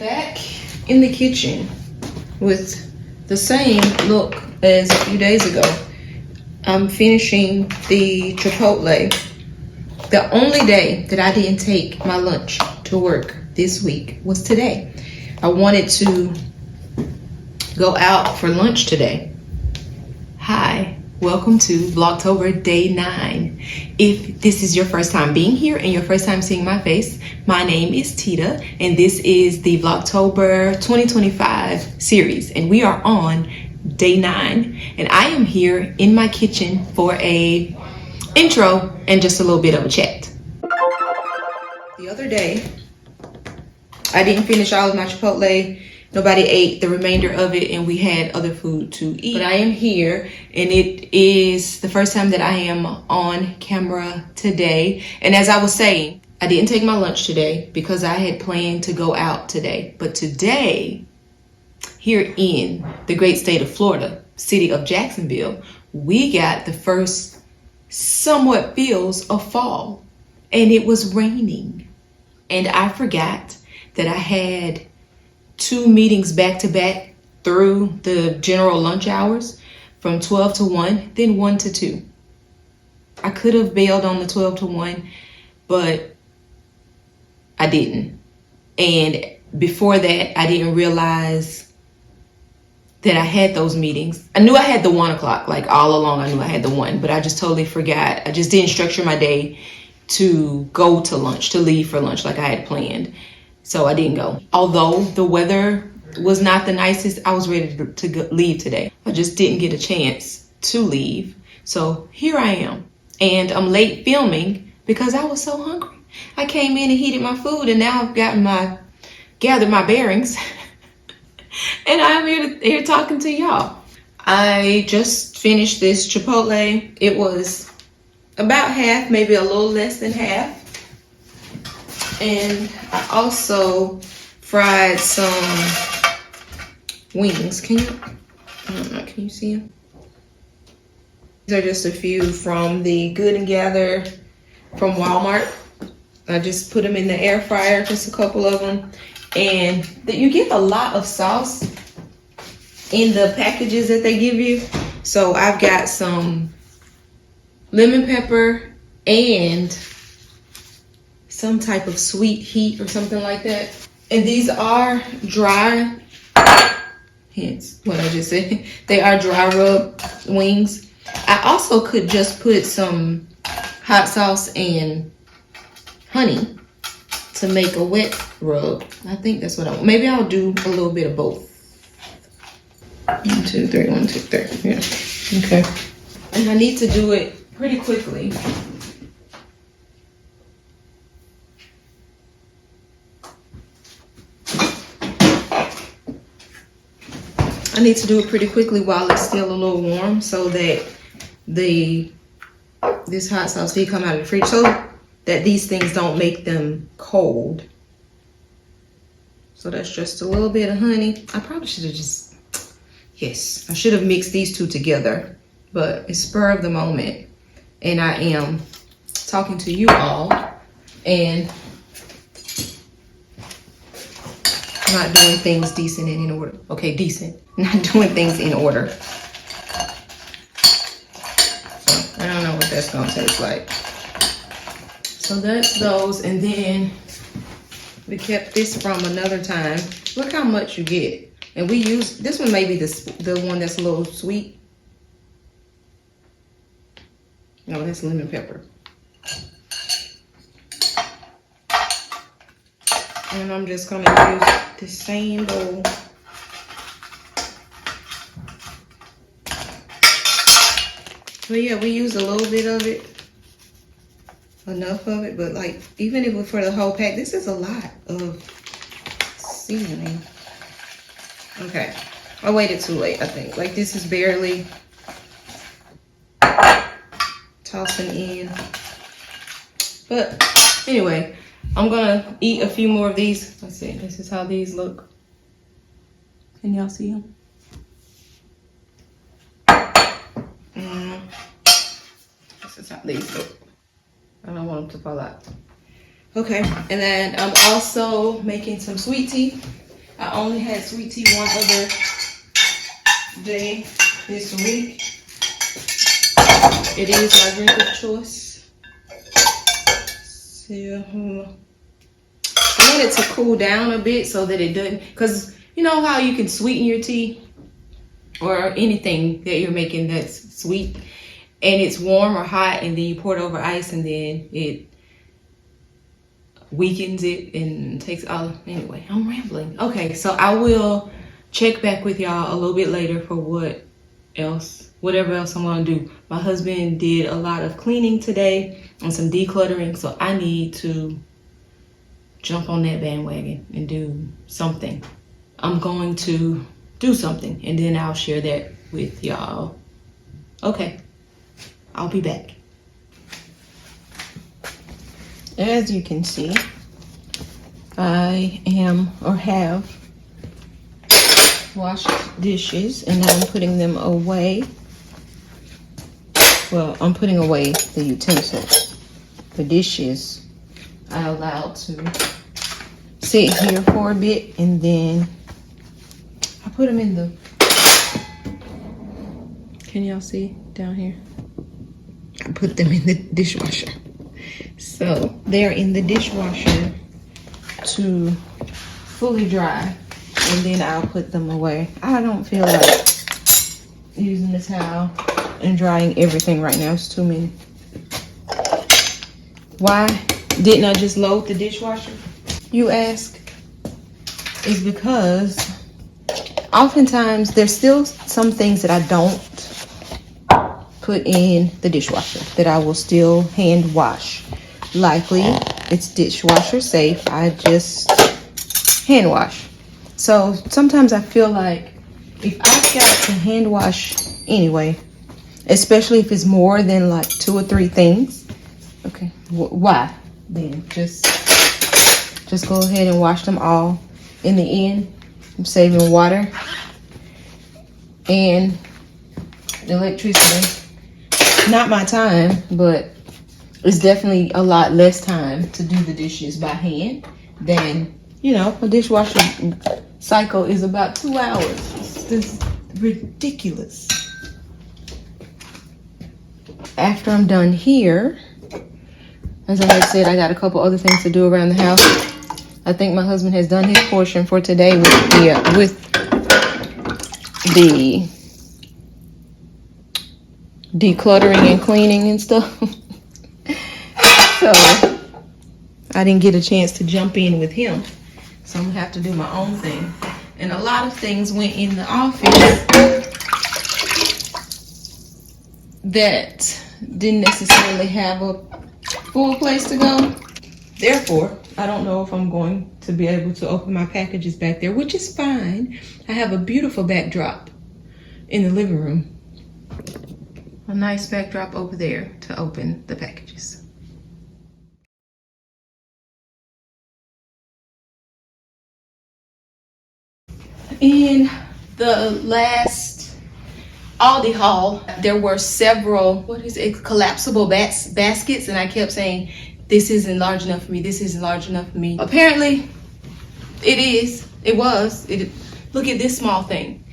Back in the kitchen with the same look as a few days ago. I'm finishing the Chipotle. The only day that I didn't take my lunch to work this week was today. I wanted to go out for lunch today. Hi, welcome to Vlogtober day 9. If this is your first time being here and your first time seeing my face, my name is Tita and this is the Vlogtober 2025 series and we are on day 9 and I am here in my kitchen for a intro and just a little bit of a chat. The other day, I didn't finish all of my Chipotle. Nobody ate the remainder of it and we had other food to eat. But I am here and it is the first time that I am on camera today. And as I was saying, I didn't take my lunch today because I had planned to go out today. But today, here in the great state of Florida, city of Jacksonville, we got the first somewhat feels of fall and it was raining. And I forgot that I had 2 meetings back to back through the general lunch hours from 12 to 1, then 1 to 2. I could have bailed on the 12 to 1, but I didn't. And before that, I didn't realize that I had those meetings. I knew I had the 1 o'clock, like all along I knew I had the 1, but I just totally forgot. I just didn't structure my day to go to lunch, to leave for lunch like I had planned. So I didn't go. Although the weather was not the nicest, I was ready to leave today. I just didn't get a chance to leave. So here I am. And I'm late filming because I was so hungry. I came in and heated my food and now I've gathered my bearings. And I'm here talking to y'all. I just finished this Chipotle. It was about half, maybe a little less than half. And I also fried some wings. Can you see them? These are just a few from the Good and Gather from Walmart. I just put them in the air fryer, just a couple of them. And you get a lot of sauce in the packages that they give you. So I've got some lemon pepper and some type of sweet heat or something like that. And these are dry, hence what I just said. They are dry rub wings. I also could just put some hot sauce and honey to make a wet rub. I think that's what I want. Maybe I'll do a little bit of both. 1, 2, 3, 1, 2, 3. Yeah. Okay. And I need to do it pretty quickly. I need to do it pretty quickly while it's still a little warm so that this hot sauce can come out of the fridge so that these things don't make them cold. So that's just a little bit of honey. I probably should have I should have mixed these two together, but it's spur of the moment. And I am talking to you all and not doing things decent and in order. Okay, decent. Not doing things in order. So I don't know what that's gonna taste like. So that's those, and then we kept this from another time. Look how much you get. And we use, this one may be the one that's a little sweet. No, that's lemon pepper. And I'm just gonna use the same bowl. But yeah, we use a little bit of it. Enough of it, but like, even if it for the whole pack, this is a lot of seasoning. Okay, I waited too late, I think. Like, this is barely tossing in. But anyway, I'm gonna eat a few more of these. Let's see, this is how these look. Can y'all see them? This is how these look. I don't want them to fall out. Okay, and then I'm also making some sweet tea. I only had sweet tea one other day this week. It is my drink of choice. So, I want it to cool down a bit so that it doesn't, because you know how you can sweeten your tea or anything that you're making that's sweet, and it's warm or hot, and then you pour it over ice, and then it weakens it and takes all. Anyway, I'm rambling. Okay, so I will check back with y'all a little bit later for whatever else I'm gonna do. My husband did a lot of cleaning today and some decluttering, so I need to jump on that bandwagon and do something. I'm going to do something, and then I'll share that with y'all. Okay, I'll be back. As you can see, I have washed dishes, and I'm putting them away. Well, I'm putting away the utensils. The dishes I allowed to sit here for a bit, and then I put them in the, can y'all see down here? I put them in the dishwasher. So they're in the dishwasher to fully dry, and then I'll put them away. I don't feel like using the towel and drying everything right now. It's too many. Why didn't I just load the dishwasher, you ask? Is because oftentimes there's still some things that I don't put in the dishwasher that I will still hand wash. Likely it's dishwasher safe, I just hand wash. So sometimes I feel like if I've got to hand wash anyway, especially if it's more than like 2 or 3 things, okay, why then just go ahead and wash them all. In the end, I'm saving water and electricity. Not my time, but it's definitely a lot less time to do the dishes by hand than, you know, a dishwasher cycle is about 2 hours. It's just ridiculous. After I'm done here, as I had said, I got a couple other things to do around the house. I think my husband has done his portion for today with the decluttering and cleaning and stuff. So I didn't get a chance to jump in with him, so I'm gonna have to do my own thing. And a lot of things went in the office that didn't necessarily have a full place to go. Therefore, I don't know if I'm going to be able to open my packages back there, which is fine. I have a beautiful backdrop in the living room. A nice backdrop over there to open the packages. In the last Aldi haul, there were several, collapsible baskets, and I kept saying, this isn't large enough for me, this isn't large enough for me. Apparently, it was. Look at this small thing.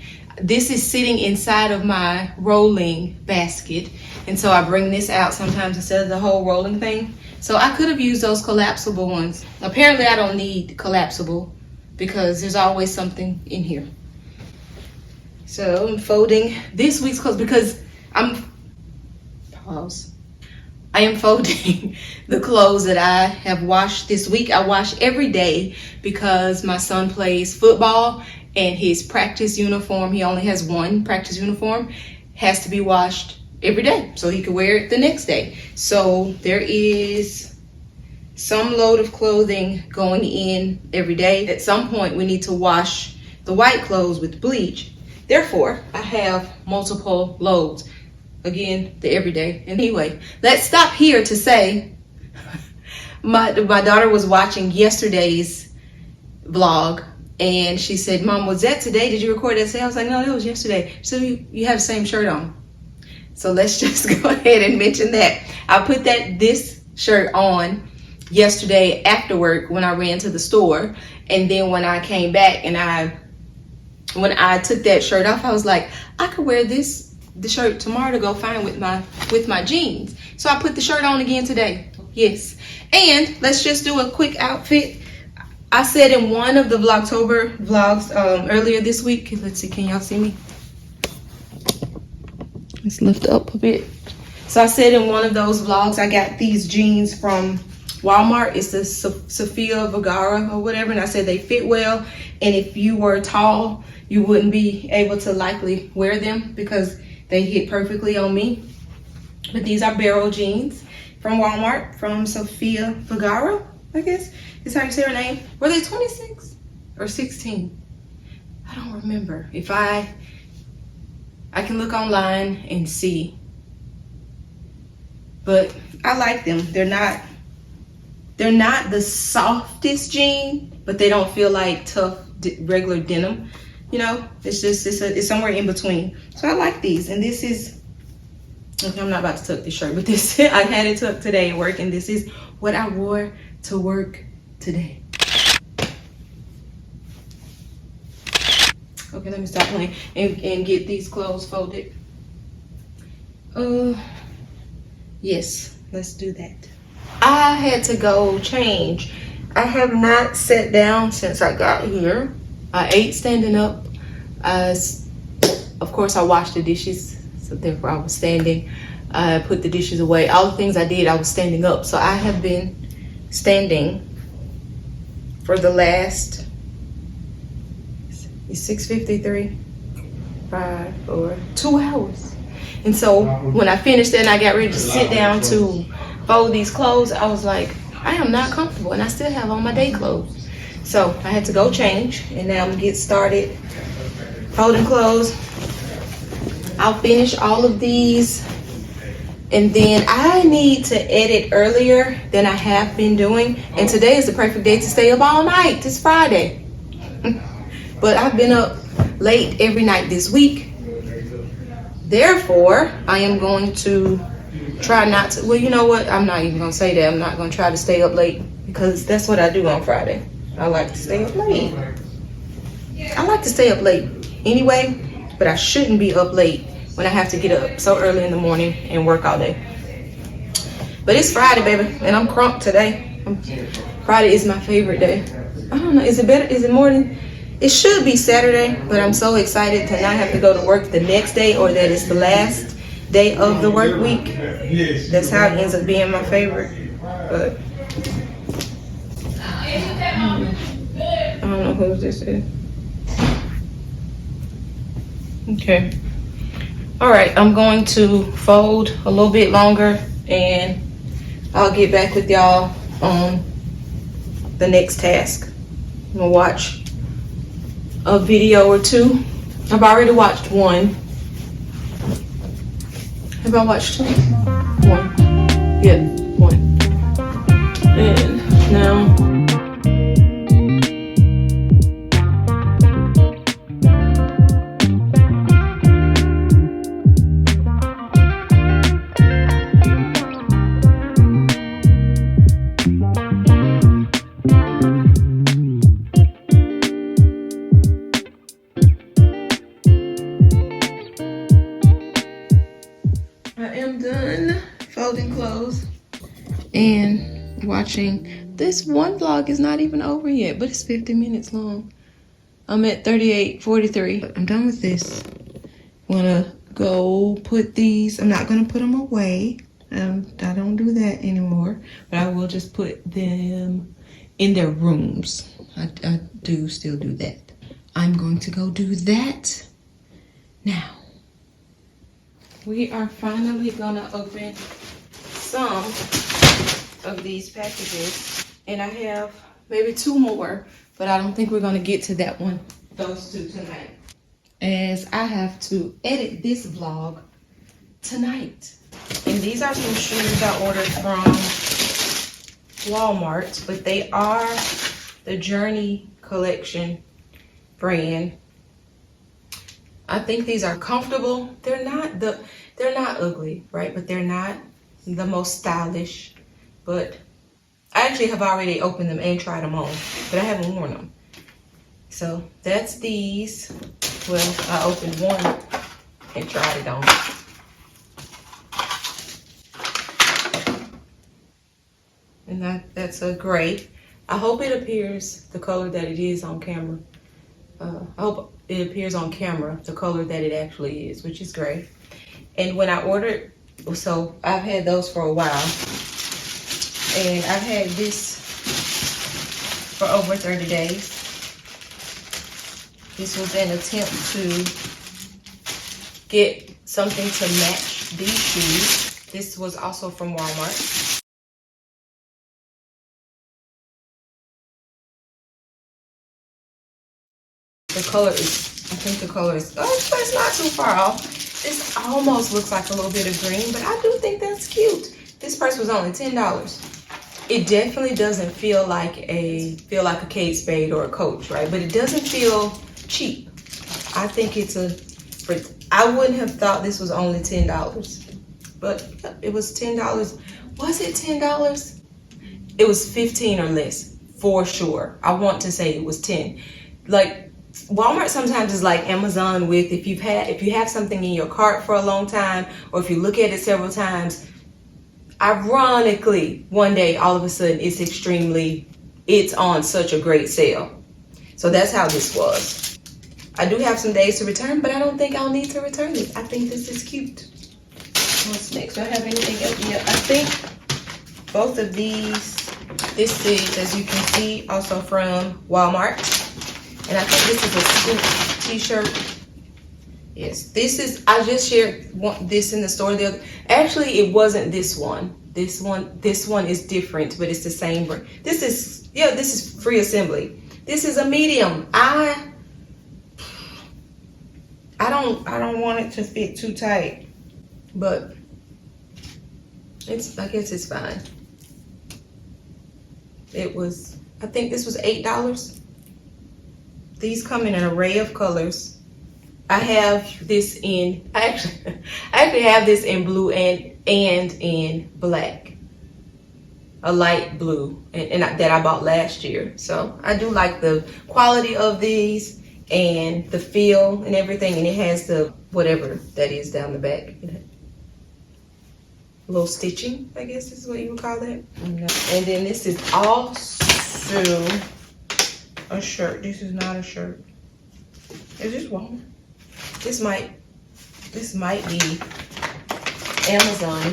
This is sitting inside of my rolling basket, and so I bring this out sometimes instead of the whole rolling thing. So I could have used those collapsible ones. Apparently I don't need collapsible because there's always something in here. So I'm folding this week's clothes because I am folding the clothes that I have washed this week. I wash every day because my son plays football, and his practice uniform, he only has one practice uniform, has to be washed every day so he can wear it the next day. So there is some load of clothing going in every day. At some point we need to wash the white clothes with bleach. Therefore, I have multiple loads. Again, the everyday. Anyway, let's stop here to say my daughter was watching yesterday's vlog, and she said, Mom, was that today? Did you record that today? I was like, no, that was yesterday. So you have the same shirt on. So let's just go ahead and mention that. I put this shirt on yesterday after work when I ran to the store. And then when I came back and when I took that shirt off, I was like, I could wear the shirt tomorrow to go fine with my jeans. So I put the shirt on again today. Yes. And let's just do a quick outfit. I said in one of the Vlogtober vlogs earlier this week, let's see, can y'all see me? Let's lift up a bit. So I said in one of those vlogs, I got these jeans from Walmart. It's the Sofia Vergara or whatever. And I said they fit well. And if you were tall, you wouldn't be able to likely wear them because they hit perfectly on me. But these are barrel jeans from Walmart, from Sofia Vergara, I guess is how you say her name. Were they 26 or 16? I don't remember. If I can look online and see. But I like them. They're not the softest jean, but they don't feel like tough regular denim. You know, it's somewhere in between. So I like these. And this is, okay, I'm not about to tuck this shirt, but this I had it tucked today at work, and this is what I wore to work today. Okay, let me stop playing and get these clothes folded. Yes, let's do that. I had to go change. I have not sat down since I got here. I ate standing up. Of course, I washed the dishes, so therefore I was standing. I put the dishes away. All the things I did, I was standing up. So I have been standing for the last, it's 6:53, 5, 4, 2 hours. And so when I finished that and I got ready to sit down to fold these clothes, I was like, I am not comfortable, and I still have on my day clothes. So I had to go change, and now I'm gonna get started folding clothes. I'll finish all of these, and then I need to edit earlier than I have been doing. And today is the perfect day to stay up all night. It's Friday. But I've been up late every night this week. Therefore, I am going to try not to, well, you know what? I'm not even going to say that. I'm not going to try to stay up late because that's what I do on Friday. I like to stay up late. I like to stay up late anyway, but I shouldn't be up late when I have to get up so early in the morning and work all day. But it's Friday, baby, and I'm crunk today. Friday is my favorite day. I don't know, is it better? Is it more than? It should be Saturday, but I'm so excited to not have to go to work the next day, or that it's the last day of the work week. That's how it ends up being my favorite. But I don't know who this is. Okay. All right, I'm going to fold a little bit longer, and I'll get back with y'all on the next task. I'm gonna watch a video or two. I've already watched one. Have I watched two? One. Yeah, one. And now folding clothes and watching. This one vlog is not even over yet, but it's 50 minutes long. I'm at 38:43. I'm done with this. I'm gonna go put these. I'm not gonna put them away. I don't do that anymore, but I will just put them in their rooms. I do still do that. I'm going to go do that now. We are finally gonna open some of these packages, and I have maybe 2 more, but I don't think we're gonna get to those 2 tonight, as I have to edit this vlog tonight. And these are some shoes I ordered from Walmart, but they are the Journey collection brand. I think these are comfortable. They're not ugly, right? But they're not the most stylish. But I actually have already opened them and tried them on, but I haven't worn them. So that's these. Well, I opened one and tried it on. And that's a gray. I hope it appears the color that it is on camera. I hope it appears on camera the color that it actually is, which is gray. And when I ordered, so I've had those for a while. And I've had this for over 30 days. This was an attempt to get something to match these shoes. This was also from Walmart. The color is, I think the color is, oh, it's not too far off. This almost looks like a little bit of green, but I do think that's cute. This purse was only $10. It definitely doesn't feel like a Kate Spade or a Coach, right? But it doesn't feel cheap. I think it's I wouldn't have thought this was only $10, but it was $10. Was it $10? It was 15 or less for sure. I want to say it was 10. Like Walmart sometimes is like Amazon with if you have something in your cart for a long time, or if you look at it several times. Ironically, one day, all of a sudden, it's on such a great sale. So that's how this was. I do have some days to return, but I don't think I'll need to return it. I think this is cute. What's next? Do I have anything else? Yeah, I think both of these, this is, as you can see, also from Walmart. And I think this is a Scoop t-shirt. Yes, this is, I just shared this in the store the other. Actually, it wasn't this one. This one is different, but it's the same brand. This is free assembly. This is a medium. I don't want it to fit too tight, but I guess it's fine. I think this was $8. These come in an array of colors. I have this I actually have this in blue and in black, a light blue, and that I bought last year. So I do like the quality of these and the feel and everything, and it has the whatever that is down the back, a little stitching, I guess is what you would call that. And then this is also a shirt. This is not a shirt. Is this Walmart? This might be Amazon.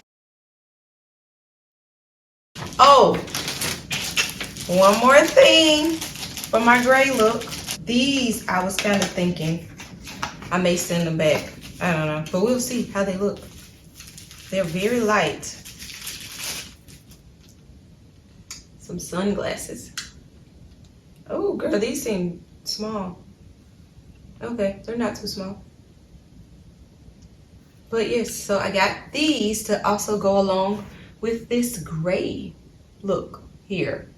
Oh, one more thing for my gray look. These, I was kind of thinking I may send them back. I don't know, but we'll see how they look. They're very light. Some sunglasses. Oh, girl, these seem small. Okay, they're not too small. But yes, so I got these to also go along with this gray look here.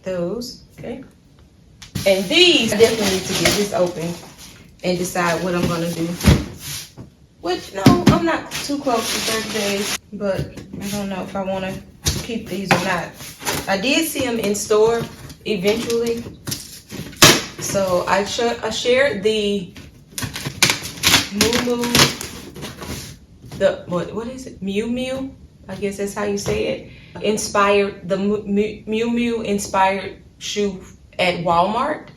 Those, okay. And these, I definitely need to get this open and decide what I'm gonna do. Which, no, I'm not too close to 30 days, but I don't know if I wanna keep these or not. I did see them in store eventually. So I shared the what is it? Miu Miu, I guess that's how you say it. The Miu Miu inspired shoe at Walmart,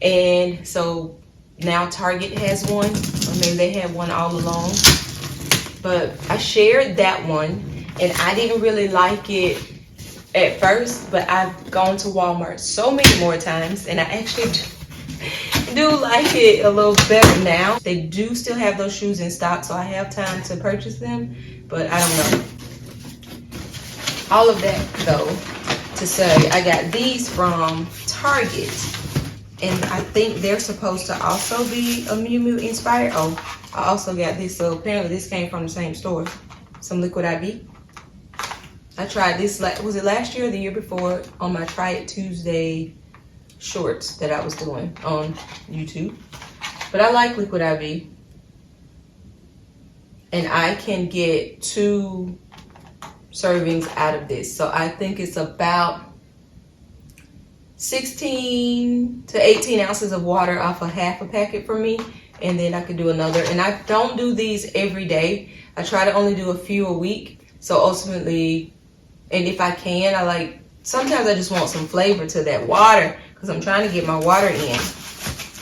and so now Target has one, or maybe they had one all along. But I shared that one, and I didn't really like it at first, but I've gone to Walmart so many more times, and I actually do like it a little better now. They do still have those shoes in stock, so I have time to purchase them, but I don't know. All of that though to say, I got these from Target, and I think they're supposed to also be a Miu Miu inspired. Oh, I also got this, so apparently this came from the same store. Some Liquid IV. I tried this, was it last year or the year before, on my Try It Tuesday shorts that I was doing on YouTube. But I like Liquid IV. And I can get 2 servings out of this. So I think it's about 16 to 18 ounces of water off of half a packet for me. And then I could do another. And I don't do these every day. I try to only do a few a week. So ultimately, and if I can, sometimes I just want some flavor to that water because I'm trying to get my water in.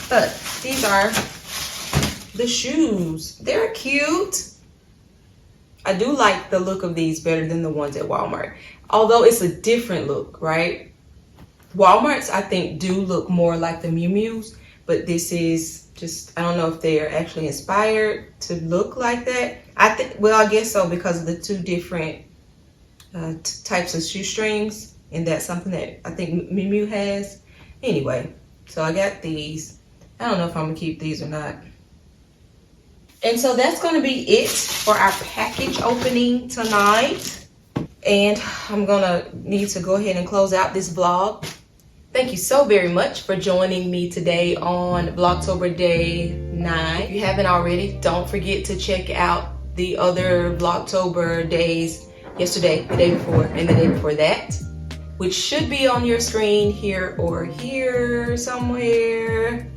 But these are the shoes. They're cute. I do like the look of these better than the ones at Walmart. Although it's a different look, right? Walmart's, I think, do look more like the Miu Miu's, but this is just, I don't know if they're actually inspired to look like that. Well, I guess so because of the two different types of shoestrings, and that's something that I think Miu Miu has. Anyway, so I got these. I don't know if I'm gonna keep these or not. And so that's gonna be it for our package opening tonight. And I'm gonna need to go ahead and close out this vlog. Thank you so very much for joining me today on Vlogtober Day 9. If you haven't already, don't forget to check out the other Vlogtober days, yesterday, the day before, and the day before that, which should be on your screen here or here somewhere.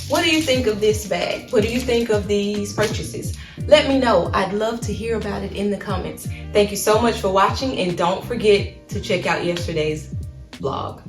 What do you think of this bag? What do you think of these purchases? Let me know. I'd love to hear about it in the comments. Thank you so much for watching, and don't forget to check out yesterday's vlog.